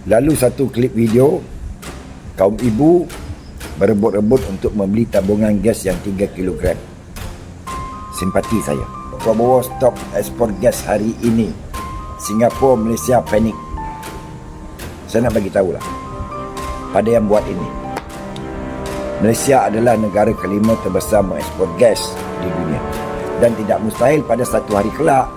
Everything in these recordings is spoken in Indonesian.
Lalu satu klip video kaum ibu berebut-rebut untuk membeli tabungan gas yang 3 kilogram. Simpati saya. Prabowo stop ekspor gas hari ini. Singapura, Malaysia panik. Saya nak bagi tahulah pada yang buat ini. Malaysia adalah negara kelima terbesar mengekspor gas di dunia. Dan tidak mustahil pada satu hari kelak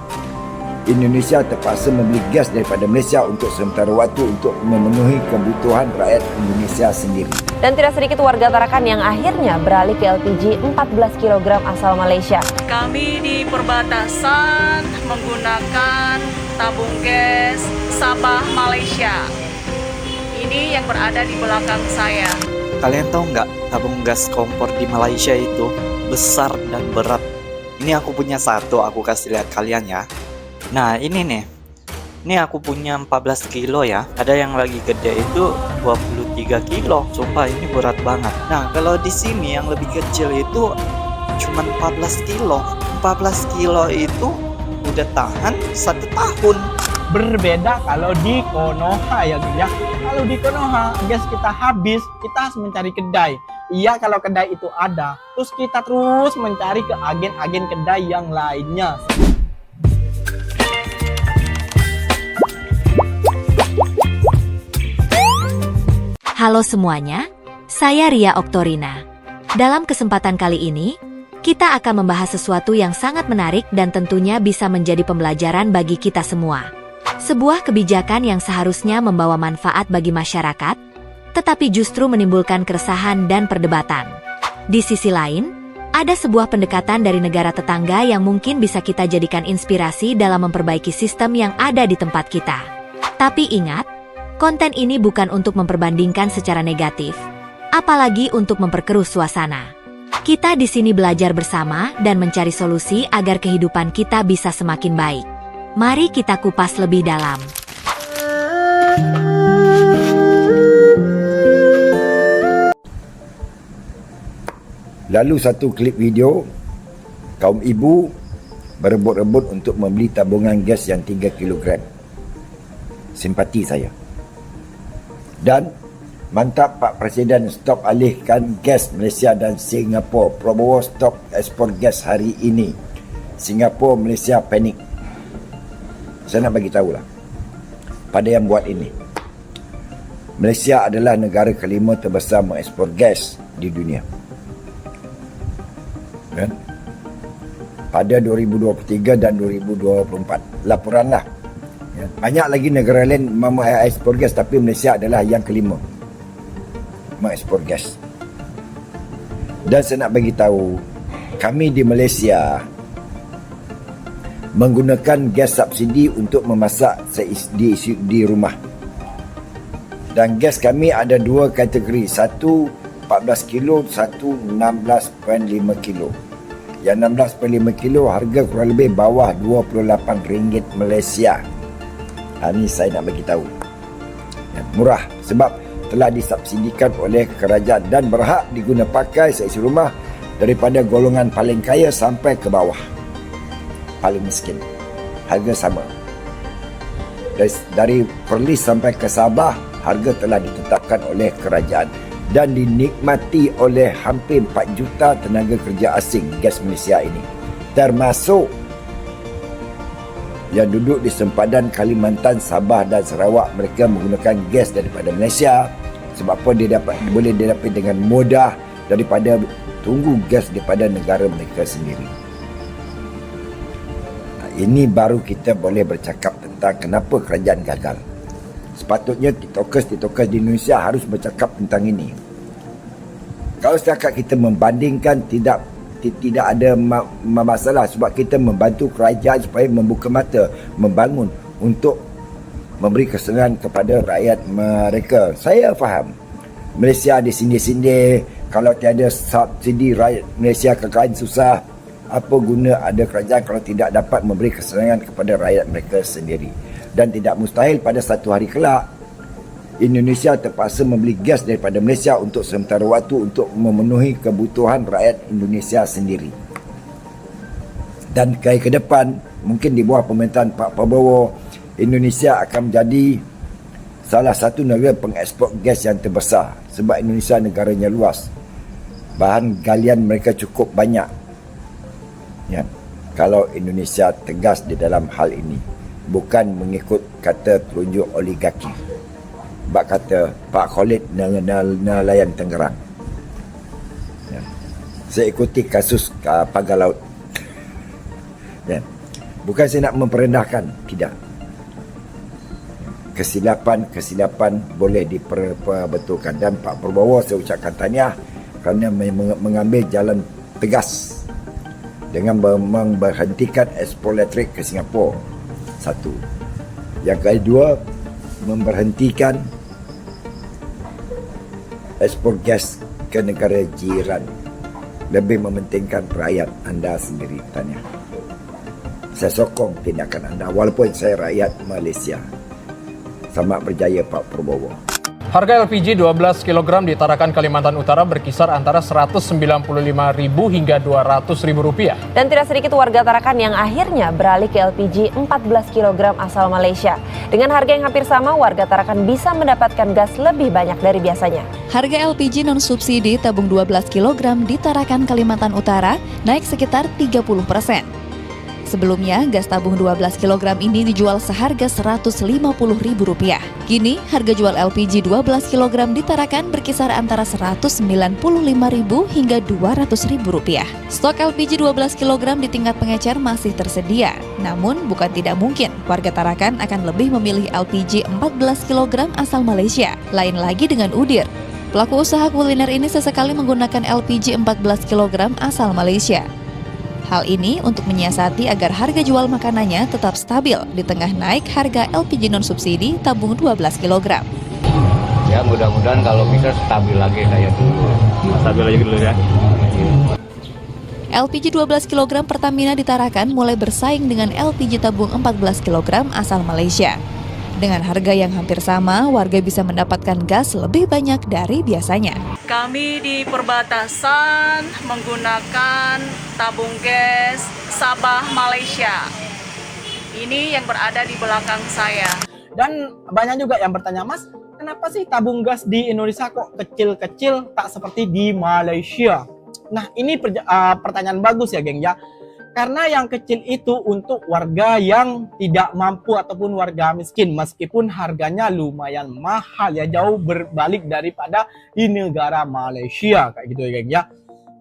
Indonesia terpaksa membeli gas daripada Malaysia untuk sementara waktu untuk memenuhi kebutuhan rakyat Indonesia sendiri. Dan tidak sedikit warga Tarakan yang akhirnya beralih ke LPG 14 kg asal Malaysia. Kami di perbatasan menggunakan tabung gas Sabah Malaysia. Ini yang berada di belakang saya. Kalian tahu nggak, tabung gas kompor di Malaysia itu besar dan berat. Ini aku punya satu, aku kasih lihat kalian ya. Nah ini nih, ini aku punya 14 kilo ya. Ada yang lagi gede itu 23 kilo. Sumpah ini berat banget. Nah kalau di sini yang lebih kecil itu cuma 14 kilo. 14 kilo itu udah tahan 1 tahun. Berbeda kalau di Konoha ya guys ya. Kalau di Konoha gas kita habis, kita harus mencari kedai. Iya, kalau kedai itu ada, terus kita terus mencari ke agen-agen kedai yang lainnya. Halo semuanya, saya Ria Oktorina. Dalam kesempatan kali ini, kita akan membahas sesuatu yang sangat menarik dan tentunya bisa menjadi pembelajaran bagi kita semua. Sebuah kebijakan yang seharusnya membawa manfaat bagi masyarakat, tetapi justru menimbulkan keresahan dan perdebatan. Di sisi lain, ada sebuah pendekatan dari negara tetangga yang mungkin bisa kita jadikan inspirasi dalam memperbaiki sistem yang ada di tempat kita. Tapi ingat, konten ini bukan untuk memperbandingkan secara negatif, apalagi untuk memperkeruh suasana. Kita di sini belajar bersama dan mencari solusi agar kehidupan kita bisa semakin baik. Mari kita kupas lebih dalam. Lalu satu klip video kaum ibu berebut-rebut untuk membeli tabungan gas yang 3 kilogram. Simpati saya. Dan mantap Pak Presiden stop alihkan gas Malaysia dan Singapura. Prabowo stop ekspor gas hari ini. Singapura, Malaysia panik. Saya nak bagi tahulah pada yang buat ini. Malaysia adalah negara kelima terbesar mengekspor gas di dunia. Kan? Pada 2023 dan 2024 laporanlah ya. Banyak lagi negara lain mengekspor gas, tapi Malaysia adalah yang kelima mengekspor gas. Dan saya nak bagi tahu, kami di Malaysia menggunakan gas subsidi untuk memasak di rumah. Dan gas kami ada dua kategori, satu 14 kilo, satu 16.5 kilo. Yang 16.5 kilo harga kurang lebih bawah RM28 Malaysia. Ini saya nak bagi tahu. Ya, murah sebab telah disubsidikan oleh kerajaan dan berhak diguna pakai seisi rumah daripada golongan paling kaya sampai ke bawah paling miskin. Harga sama. Dari Perlis sampai ke Sabah, harga telah ditetapkan oleh kerajaan dan dinikmati oleh hampir 4 juta tenaga kerja asing gas Malaysia ini, termasuk yang duduk di sempadan Kalimantan, Sabah dan Sarawak. Mereka menggunakan gas daripada Malaysia sebab apa dia boleh didapat dengan mudah daripada tunggu gas daripada negara mereka sendiri. Ini baru kita boleh bercakap tentang kenapa kerajaan gagal. Sepatutnya tiktokers di Indonesia harus bercakap tentang ini. Kalau setakat kita membandingkan, tidak ada masalah sebab kita membantu kerajaan supaya membuka mata, membangun untuk memberi kesenangan kepada rakyat mereka. Saya faham Malaysia disindir-sindir, kalau tiada subsidi rakyat Malaysia kekayaan susah. Apa guna ada kerajaan kalau tidak dapat memberi kesenangan kepada rakyat mereka sendiri. Dan tidak mustahil pada satu hari kelak Indonesia terpaksa membeli gas daripada Malaysia untuk sementara waktu untuk memenuhi kebutuhan rakyat Indonesia sendiri. Dan ke depan, mungkin di bawah pemerintahan Pak Prabowo, Indonesia akan menjadi salah satu negara pengekspor gas yang terbesar sebab Indonesia negaranya luas. Bahan galian mereka cukup banyak. Ya. Kalau Indonesia tegas di dalam hal ini, bukan mengikut kata telunjuk oligarki. Bak kata Pak Khalid nelayan Tangerang. Ya. Saya ikuti kasus pagar laut. Ya. Bukan saya nak memperendahkan, tidak. Kesilapan boleh diperbetulkan, dan Pak Prabowo saya ucapkan tahniah kerana mengambil jalan tegas dengan memberhentikan ekspor elektrik ke Singapura. Satu. Yang kedua, memberhentikan ekspor gas ke negara jiran. Lebih mementingkan rakyat anda sendiri. Tahniah. Saya sokong tindakan anda walaupun saya rakyat Malaysia. Selamat berjaya Pak Prabowo. Harga LPG 12 kg di Tarakan, Kalimantan Utara berkisar antara Rp195.000 hingga Rp200.000. Dan tidak sedikit warga Tarakan yang akhirnya beralih ke LPG 14 kg asal Malaysia. Dengan harga yang hampir sama, warga Tarakan bisa mendapatkan gas lebih banyak dari biasanya. Harga LPG non-subsidi tabung 12 kg di Tarakan, Kalimantan Utara naik sekitar 30%. Sebelumnya, gas tabung 12 kg ini dijual seharga Rp150.000. Kini, harga jual LPG 12 kg di Tarakan berkisar antara Rp195.000 hingga Rp200.000. Stok LPG 12 kg di tingkat pengecer masih tersedia. Namun, bukan tidak mungkin warga Tarakan akan lebih memilih LPG 14 kg asal Malaysia. Lain lagi dengan Udir. Pelaku usaha kuliner ini sesekali menggunakan LPG 14 kg asal Malaysia. Hal ini untuk menyiasati agar harga jual makanannya tetap stabil di tengah naik harga LPG non-subsidi tabung 12 kg. Ya mudah-mudahan kalau bisa stabil lagi kayak dulu. Stabil lagi dulu ya. LPG 12 kg Pertamina di Tarakan mulai bersaing dengan LPG tabung 14 kg asal Malaysia. Dengan harga yang hampir sama, warga bisa mendapatkan gas lebih banyak dari biasanya. Kami di perbatasan menggunakan tabung gas Sabah Malaysia. Ini yang berada di belakang saya. Dan banyak juga yang bertanya, Mas, kenapa sih tabung gas di Indonesia kok kecil-kecil tak seperti di Malaysia? Nah, ini pertanyaan bagus ya, geng ya. Karena yang kecil itu untuk warga yang tidak mampu ataupun warga miskin, meskipun harganya lumayan mahal ya, jauh berbalik daripada di negara Malaysia kayak gitu ya geng ya.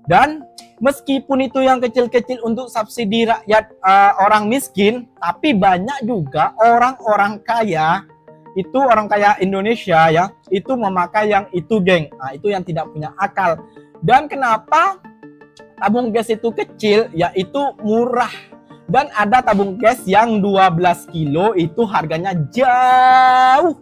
Dan meskipun itu yang kecil-kecil untuk subsidi rakyat orang miskin, tapi banyak juga orang-orang kaya, itu orang kaya Indonesia ya, itu memakai yang itu geng. Nah, itu yang tidak punya akal. Dan kenapa tabung gas itu kecil, yaitu murah. Dan ada tabung gas yang 12 kilo itu harganya jauh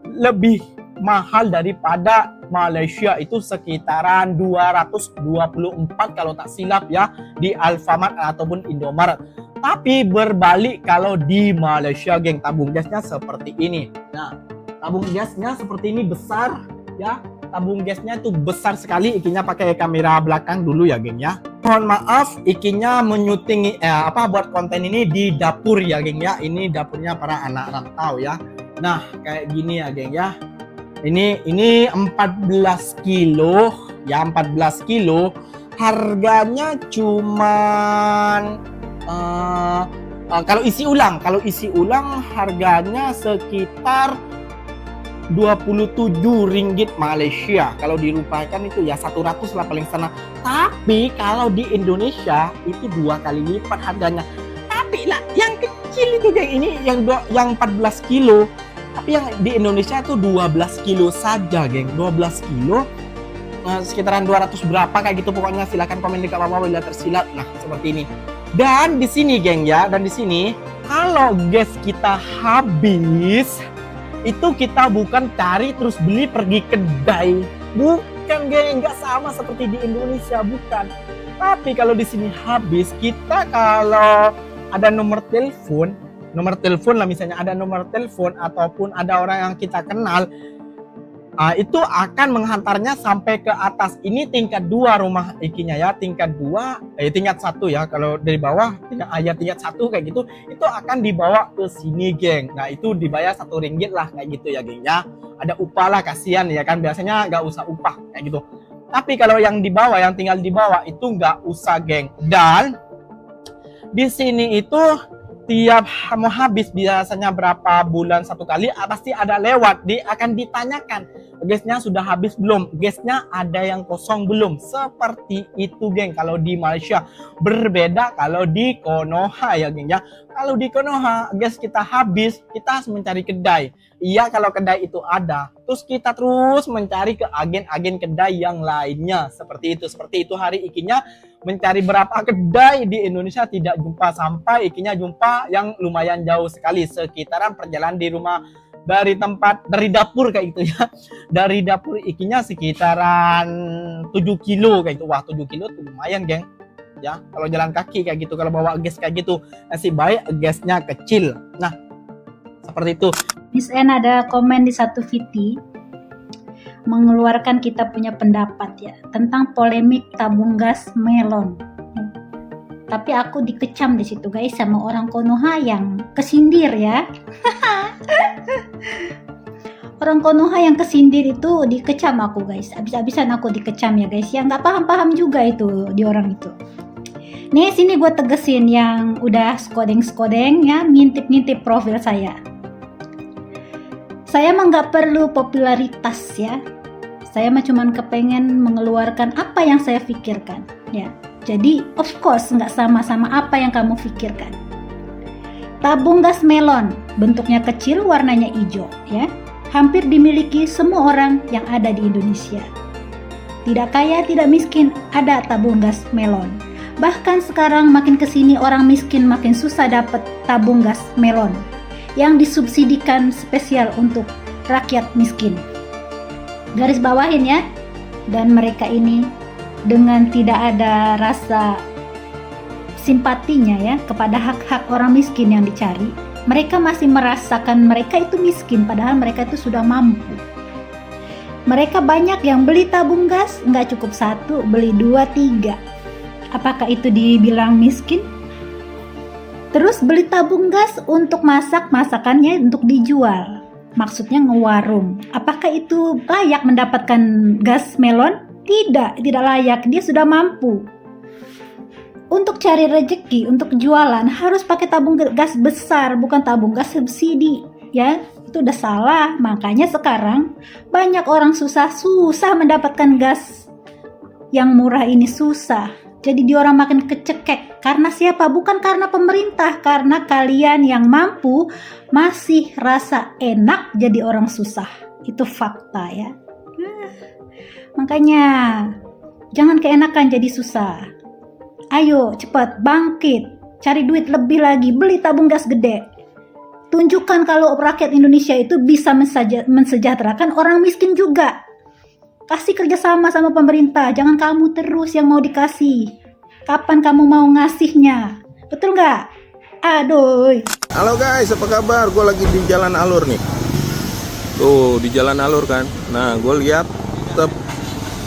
lebih mahal daripada Malaysia, itu sekitaran 224 kalau tak silap ya, di Alfamart ataupun Indomaret. Tapi berbalik kalau di Malaysia geng, tabung gasnya seperti ini. Nah, tabung gasnya seperti ini besar ya. Tabung gasnya itu besar sekali, ikinya pakai kamera belakang dulu ya geng ya. Mohon maaf, ikinya menyuting buat konten ini di dapur ya geng ya. Ini dapurnya para anak rantau ya. Nah, kayak gini ya geng ya. Ini 14 kilo ya, 14 kilo. Harganya cuman kalau isi ulang harganya sekitar Rp27 Malaysia. Kalau dirupiahkan itu ya 100 lah paling sana. Tapi kalau di Indonesia itu 2 kali lipat harganya. Tapi lah yang kecil itu yang ini yang 14 kilo. Tapi yang di Indonesia itu 12 kilo saja geng. 12 kilo sekitaran 200 berapa kayak gitu pokoknya. Silakan komen di bawah bila tersilap. Nah, seperti ini. Dan di sini geng ya, dan di sini kalau gas kita habis, itu kita bukan cari terus beli pergi kedai, bukan geng, nggak sama seperti di Indonesia, bukan. Tapi kalau di sini habis, kita kalau ada nomor telepon lah, misalnya ada nomor telepon ataupun ada orang yang kita kenal, Itu akan menghantarnya sampai ke atas. Ini tingkat 2 rumah ikinya ya, tingkat 1 ya. Kalau dari bawah tingkat 1 kayak gitu, itu akan dibawa ke sini, geng. Nah, itu dibayar Rp1 lah kayak gitu ya, geng ya. Ada upah lah, kasihan ya kan, biasanya nggak usah upah kayak gitu. Tapi kalau yang di bawah, yang tinggal di bawah itu nggak usah, geng. Dan di sini itu tiap mau habis biasanya berapa bulan satu kali pasti ada lewat, akan ditanyakan gasnya sudah habis belum, gasnya ada yang kosong belum, seperti itu, geng. Kalau di Malaysia berbeda kalau di Konoha ya, geng ya. Kalau di Konoha gas kita habis, kita harus mencari kedai. Iya, kalau kedai itu ada, terus kita terus mencari ke agen-agen kedai yang lainnya, seperti itu hari ikinya mencari berapa kedai di Indonesia tidak jumpa, sampai ikinya jumpa yang lumayan jauh sekali, sekitaran perjalanan di rumah dari dapur kayak gitu ya. Dari dapur ikinya sekitaran 7 kilo kayak gitu. Wah, 7 kilo tuh lumayan, geng. Ya, kalau jalan kaki kayak gitu, kalau bawa gas kayak gitu, nasib baik gasnya kecil. Nah, seperti itu. Miss N ada komen di satu VT mengeluarkan kita punya pendapat ya tentang polemik tabung gas melon. Tapi aku dikecam di situ, guys, sama orang Konoha yang kesindir ya. Orang Konoha yang kesindir itu dikecam aku, guys. Abis-abisan aku dikecam ya, guys. Yang nggak paham-paham juga itu di orang itu. Nih, sini gue tegesin yang udah skodeng-skodeng ya, ngintip-ngintip profil saya. Saya mah nggak perlu popularitas ya. Saya mah cuman kepengen mengeluarkan apa yang saya pikirkan ya. Jadi of course nggak sama apa yang kamu pikirkan. Tabung gas melon bentuknya kecil, warnanya hijau ya. Hampir dimiliki semua orang yang ada di Indonesia. Tidak kaya, tidak miskin, ada tabung gas melon. Bahkan sekarang makin kesini orang miskin makin susah dapat tabung gas melon yang disubsidikan spesial untuk rakyat miskin. Garis bawahin ya. Dan mereka ini dengan tidak ada rasa simpatinya ya kepada hak-hak orang miskin yang dicari, mereka masih merasakan mereka itu miskin padahal mereka itu sudah mampu. Mereka banyak yang beli tabung gas, nggak cukup 1, beli 2, 3. Apakah itu dibilang miskin? Terus beli tabung gas untuk masakannya untuk dijual. Maksudnya ngewarung. Apakah itu layak mendapatkan gas melon? Tidak layak. Dia sudah mampu. Untuk cari rezeki, untuk jualan harus pakai tabung gas besar, bukan tabung gas subsidi. Ya, itu udah salah. Makanya sekarang banyak orang susah mendapatkan gas yang murah ini, susah. Jadi dia orang makin kecekek. Karena siapa? Bukan karena pemerintah, karena kalian yang mampu masih rasa enak jadi orang susah. Itu fakta ya. Makanya jangan keenakan jadi susah. Ayo cepat bangkit, cari duit lebih lagi, beli tabung gas gede. Tunjukkan kalau rakyat Indonesia itu bisa mensejahterakan orang miskin juga. Kasih kerjasama sama pemerintah, jangan kamu terus yang mau dikasih. Kapan kamu mau ngasihnya? Betul nggak? Aduh. Halo guys, apa kabar? Gue lagi di Jalan Alur nih. Tuh, di Jalan Alur kan. Nah, gue lihat tetap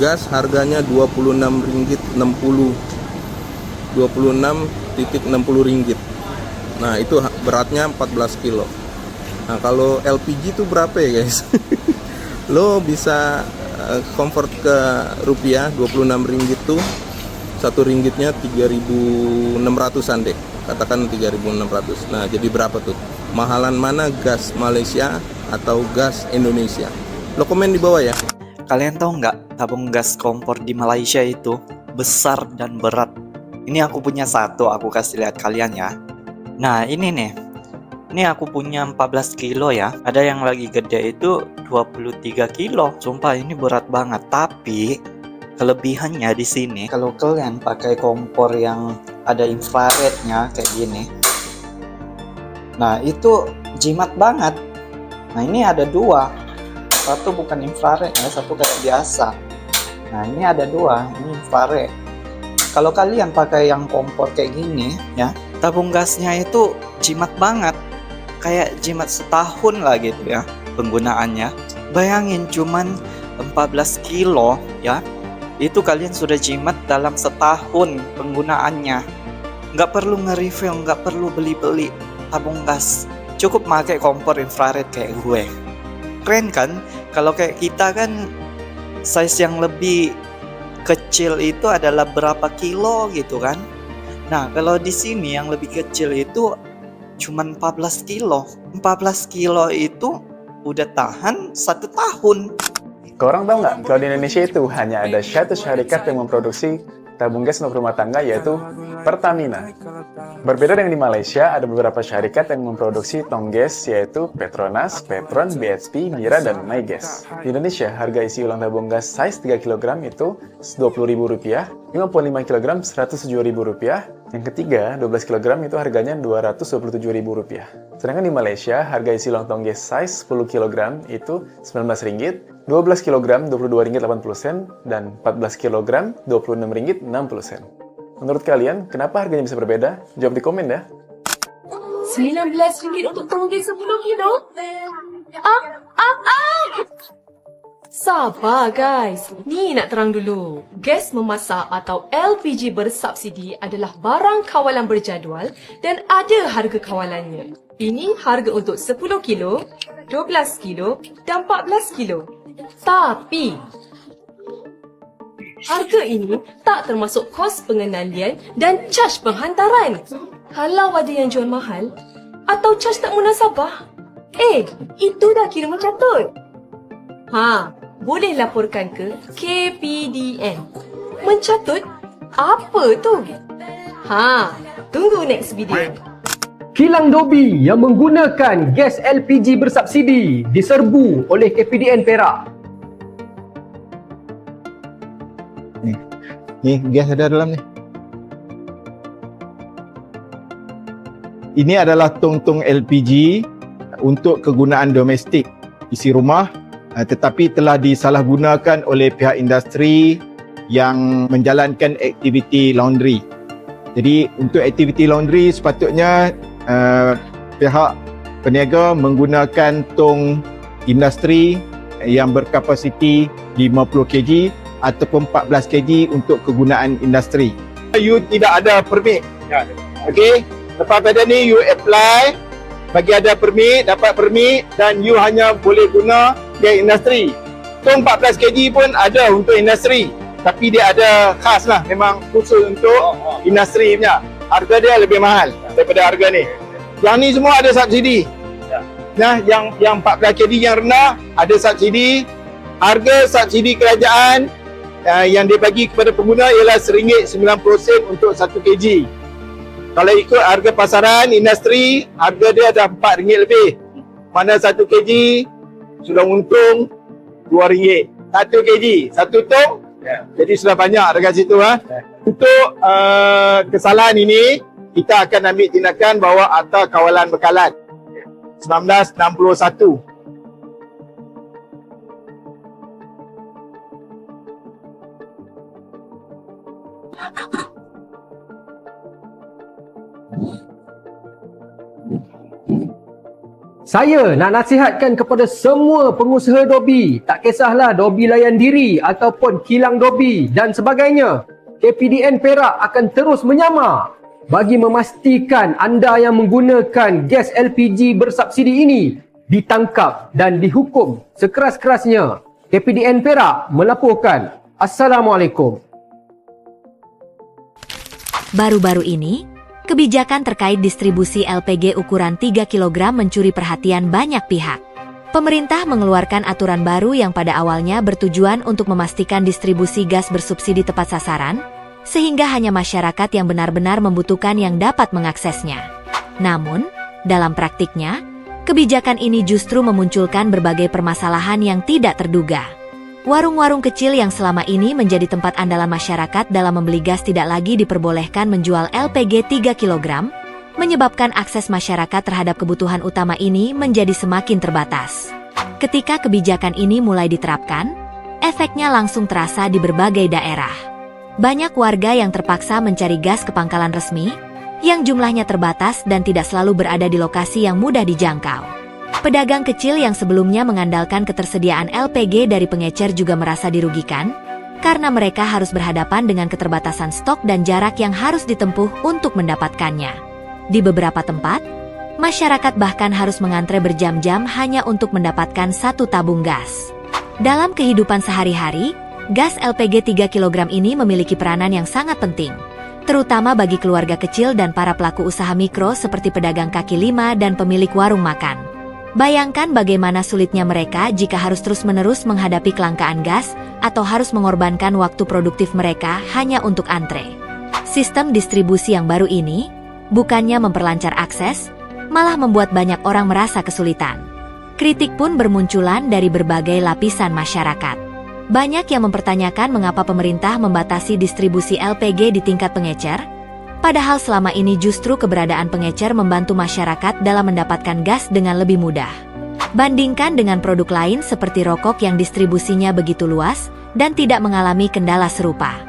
gas harganya Rp26.60. Rp26.60. Nah, itu beratnya 14 kilo. Nah, kalau LPG itu berapa ya guys? Lo bisa convert ke rupiah, Rp26 tuh Rp1-nya 3.600an deh, katakan 3.600. Nah, jadi berapa tuh? Mahalan mana gas Malaysia atau gas Indonesia? Lo komen di bawah ya. Kalian tahu nggak tabung gas kompor di Malaysia itu besar dan berat? Ini aku punya 1, aku kasih lihat kalian ya. Nah, ini nih. Ini aku punya 14 kilo ya. Ada yang lagi gede itu 23 kilo. Sumpah ini berat banget. Tapi kelebihannya di sini, kalau kalian pakai kompor yang ada infrarednya kayak gini. Nah, itu jimat banget. Nah, ini ada 2. Satu bukan infrared ya, satu kayak biasa. Nah, ini ada 2, ini infrared. Kalau kalian pakai yang kompor kayak gini ya, tabung gasnya itu jimat banget. Kayak jimat setahun lah gitu ya penggunaannya. Bayangin cuman 14 kilo ya. Itu kalian sudah jimat dalam setahun penggunaannya. Nggak perlu nge-refill, nggak perlu beli-beli tabung gas. Cukup pakai kompor infrared kayak gue. Keren kan? Kalau kayak kita kan size yang lebih kecil itu adalah berapa kilo gitu kan. Nah, kalau di sini yang lebih kecil itu cuman 14 kilo. 14 kilo itu udah tahan 1 tahun. Korang tahu nggak, kalau di Indonesia itu hanya ada satu syarikat yang memproduksi tabung gas untuk rumah tangga, yaitu Pertamina. Berbeda dengan di Malaysia, ada beberapa syarikat yang memproduksi tong gas, yaitu Petronas, Petron, BHP, Mira, dan Mygas. Di Indonesia, harga isi ulang tabung gas size 3 kg itu Rp20.000, 55 kg Rp107.000, yang ketiga 12 kg itu harganya Rp227.000. Sedangkan di Malaysia, harga isi ulang tabung gas size 10 kg itu Rp19, 12 kg Rp22.80, dan 14 kg Rp26.60. Menurut kalian, kenapa harganya bisa berbeda? Jawab di komen ya. RM19 untuk tong gas 10 kilo? Sabar guys, ni nak terang dulu. Gas memasak atau LPG bersubsidi adalah barang kawalan berjadual dan ada harga kawalannya. Ini harga untuk 10 kilo, 12 kilo dan 14 kilo. Tapi harga ini tak termasuk kos pengendalian dan caj penghantaran. Kalau ada yang jual mahal atau caj tak munasabah, itu dah kira mencatut. Boleh laporkan ke KPDN. Mencatut? Apa tu? Tunggu next video. Kilang Dobi yang menggunakan gas LPG bersubsidi diserbu oleh KPDN Perak. Ni gas ada dalam ni. Ini adalah tong-tong LPG untuk kegunaan domestik isi rumah, tetapi telah disalahgunakan oleh pihak industri yang menjalankan aktiviti laundry. Jadi untuk aktiviti laundry sepatutnya pihak peniaga menggunakan tong industri yang berkapasiti 50 kg ataupun 14 kg untuk kegunaan industri. You tidak ada permit. Okey, lepas pada ni you apply bagi ada permit, dapat permit dan you hanya boleh guna gas industri. Tong 14 kg pun ada untuk industri, tapi dia ada khas lah, memang khusus untuk industri punya. Harga dia lebih mahal daripada harga ni. Yang ni semua ada subsidi. Nah, yang 14 kg yang rendah ada subsidi. Harga subsidi kerajaan yang dibagi kepada pengguna ialah RM1.90 untuk 1 kg. Kalau ikut harga pasaran industri, harga dia dah RM4 lebih. Mana 1 kg sudah untung RM2. 1 kg, satu tong. Jadi sudah banyak dekat situ. Untuk kesalahan ini, kita akan ambil tindakan bawa Akta Kawalan Bekalan 1961. Saya nak nasihatkan kepada semua pengusaha Dobi, tak kisahlah Dobi Layan Diri ataupun Kilang Dobi dan sebagainya. KPDN Perak akan terus menyamar bagi memastikan anda yang menggunakan gas LPG bersubsidi ini ditangkap dan dihukum sekeras-kerasnya. KPDN Perak melaporkan. Assalamualaikum. Baru-baru ini, kebijakan terkait distribusi LPG ukuran 3 kg mencuri perhatian banyak pihak. Pemerintah mengeluarkan aturan baru yang pada awalnya bertujuan untuk memastikan distribusi gas bersubsidi tepat sasaran, sehingga hanya masyarakat yang benar-benar membutuhkan yang dapat mengaksesnya. Namun, dalam praktiknya, kebijakan ini justru memunculkan berbagai permasalahan yang tidak terduga. Warung-warung kecil yang selama ini menjadi tempat andalan masyarakat dalam membeli gas tidak lagi diperbolehkan menjual LPG 3 kg, menyebabkan akses masyarakat terhadap kebutuhan utama ini menjadi semakin terbatas. Ketika kebijakan ini mulai diterapkan, efeknya langsung terasa di berbagai daerah. Banyak warga yang terpaksa mencari gas ke pangkalan resmi, yang jumlahnya terbatas dan tidak selalu berada di lokasi yang mudah dijangkau. Pedagang kecil yang sebelumnya mengandalkan ketersediaan LPG dari pengecer juga merasa dirugikan, karena mereka harus berhadapan dengan keterbatasan stok dan jarak yang harus ditempuh untuk mendapatkannya. Di beberapa tempat, masyarakat bahkan harus mengantre berjam-jam hanya untuk mendapatkan satu tabung gas. Dalam kehidupan sehari-hari, gas LPG 3 kg ini memiliki peranan yang sangat penting, terutama bagi keluarga kecil dan para pelaku usaha mikro seperti pedagang kaki lima dan pemilik warung makan. Bayangkan bagaimana sulitnya mereka jika harus terus-menerus menghadapi kelangkaan gas atau harus mengorbankan waktu produktif mereka hanya untuk antre. Sistem distribusi yang baru ini bukannya memperlancar akses, malah membuat banyak orang merasa kesulitan. Kritik pun bermunculan dari berbagai lapisan masyarakat. Banyak yang mempertanyakan mengapa pemerintah membatasi distribusi LPG di tingkat pengecer, padahal selama ini justru keberadaan pengecer membantu masyarakat dalam mendapatkan gas dengan lebih mudah. Bandingkan dengan produk lain seperti rokok yang distribusinya begitu luas dan tidak mengalami kendala serupa.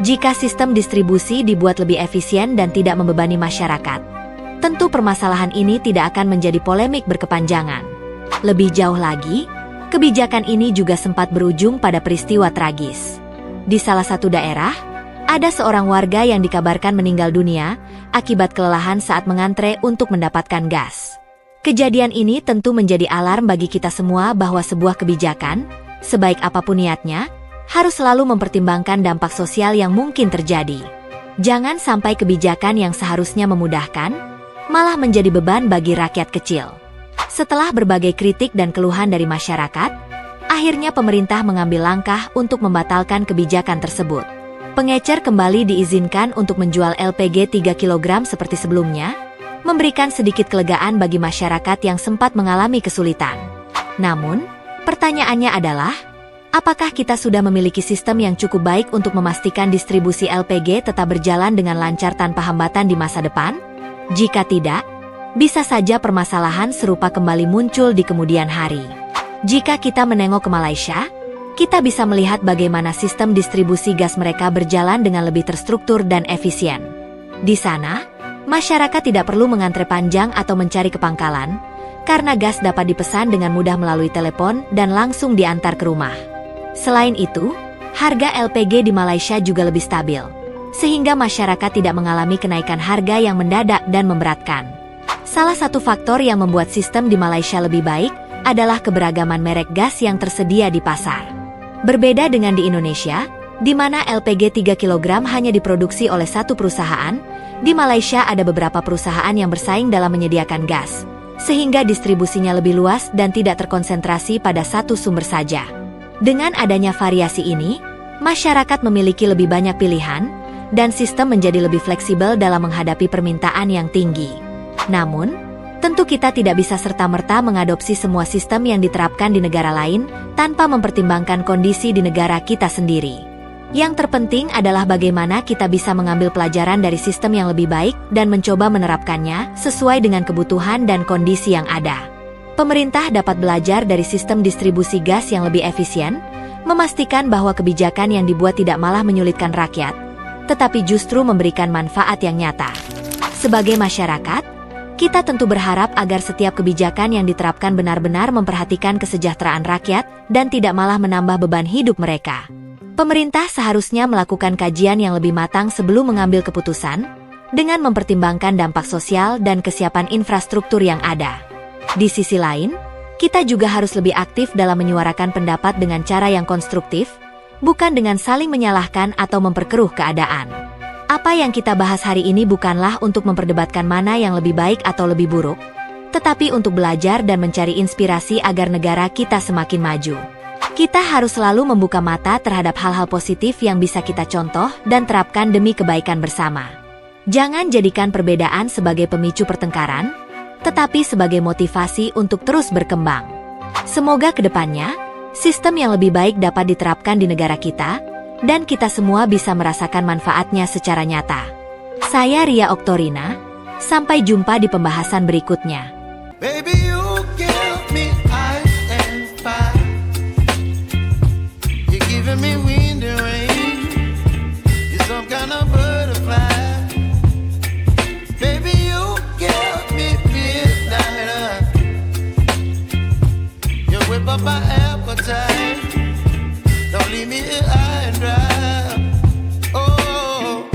Jika sistem distribusi dibuat lebih efisien dan tidak membebani masyarakat, tentu permasalahan ini tidak akan menjadi polemik berkepanjangan. Lebih jauh lagi, kebijakan ini juga sempat berujung pada peristiwa tragis. Di salah satu daerah, ada seorang warga yang dikabarkan meninggal dunia akibat kelelahan saat mengantre untuk mendapatkan gas. Kejadian ini tentu menjadi alarm bagi kita semua bahwa sebuah kebijakan, sebaik apapun niatnya, harus selalu mempertimbangkan dampak sosial yang mungkin terjadi. Jangan sampai kebijakan yang seharusnya memudahkan, malah menjadi beban bagi rakyat kecil. Setelah berbagai kritik dan keluhan dari masyarakat, akhirnya pemerintah mengambil langkah untuk membatalkan kebijakan tersebut. Pengecer kembali diizinkan untuk menjual LPG 3 kg seperti sebelumnya, memberikan sedikit kelegaan bagi masyarakat yang sempat mengalami kesulitan. Namun, pertanyaannya adalah, apakah kita sudah memiliki sistem yang cukup baik untuk memastikan distribusi LPG tetap berjalan dengan lancar tanpa hambatan di masa depan? Jika tidak, bisa saja permasalahan serupa kembali muncul di kemudian hari. Jika kita menengok ke Malaysia, kita bisa melihat bagaimana sistem distribusi gas mereka berjalan dengan lebih terstruktur dan efisien. Di sana, masyarakat tidak perlu mengantre panjang atau mencari ke pangkalan, karena gas dapat dipesan dengan mudah melalui telepon dan langsung diantar ke rumah. Selain itu, harga LPG di Malaysia juga lebih stabil, sehingga masyarakat tidak mengalami kenaikan harga yang mendadak dan memberatkan. Salah satu faktor yang membuat sistem di Malaysia lebih baik adalah keberagaman merek gas yang tersedia di pasar. Berbeda dengan di Indonesia, di mana LPG 3 kg hanya diproduksi oleh satu perusahaan, di Malaysia ada beberapa perusahaan yang bersaing dalam menyediakan gas, sehingga distribusinya lebih luas dan tidak terkonsentrasi pada satu sumber saja. Dengan adanya variasi ini, masyarakat memiliki lebih banyak pilihan, dan sistem menjadi lebih fleksibel dalam menghadapi permintaan yang tinggi. Namun, tentu kita tidak bisa serta-merta mengadopsi semua sistem yang diterapkan di negara lain tanpa mempertimbangkan kondisi di negara kita sendiri. Yang terpenting adalah bagaimana kita bisa mengambil pelajaran dari sistem yang lebih baik dan mencoba menerapkannya sesuai dengan kebutuhan dan kondisi yang ada. Pemerintah dapat belajar dari sistem distribusi gas yang lebih efisien, memastikan bahwa kebijakan yang dibuat tidak malah menyulitkan rakyat, tetapi justru memberikan manfaat yang nyata. Sebagai masyarakat, kita tentu berharap agar setiap kebijakan yang diterapkan benar-benar memperhatikan kesejahteraan rakyat dan tidak malah menambah beban hidup mereka. Pemerintah seharusnya melakukan kajian yang lebih matang sebelum mengambil keputusan, dengan mempertimbangkan dampak sosial dan kesiapan infrastruktur yang ada. Di sisi lain, kita juga harus lebih aktif dalam menyuarakan pendapat dengan cara yang konstruktif, bukan dengan saling menyalahkan atau memperkeruh keadaan. Apa yang kita bahas hari ini bukanlah untuk memperdebatkan mana yang lebih baik atau lebih buruk, tetapi untuk belajar dan mencari inspirasi agar negara kita semakin maju. Kita harus selalu membuka mata terhadap hal-hal positif yang bisa kita contoh dan terapkan demi kebaikan bersama. Jangan jadikan perbedaan sebagai pemicu pertengkaran, tetapi sebagai motivasi untuk terus berkembang. Semoga kedepannya, sistem yang lebih baik dapat diterapkan di negara kita, dan kita semua bisa merasakan manfaatnya secara nyata. Saya Ria Oktorina, sampai jumpa di pembahasan berikutnya.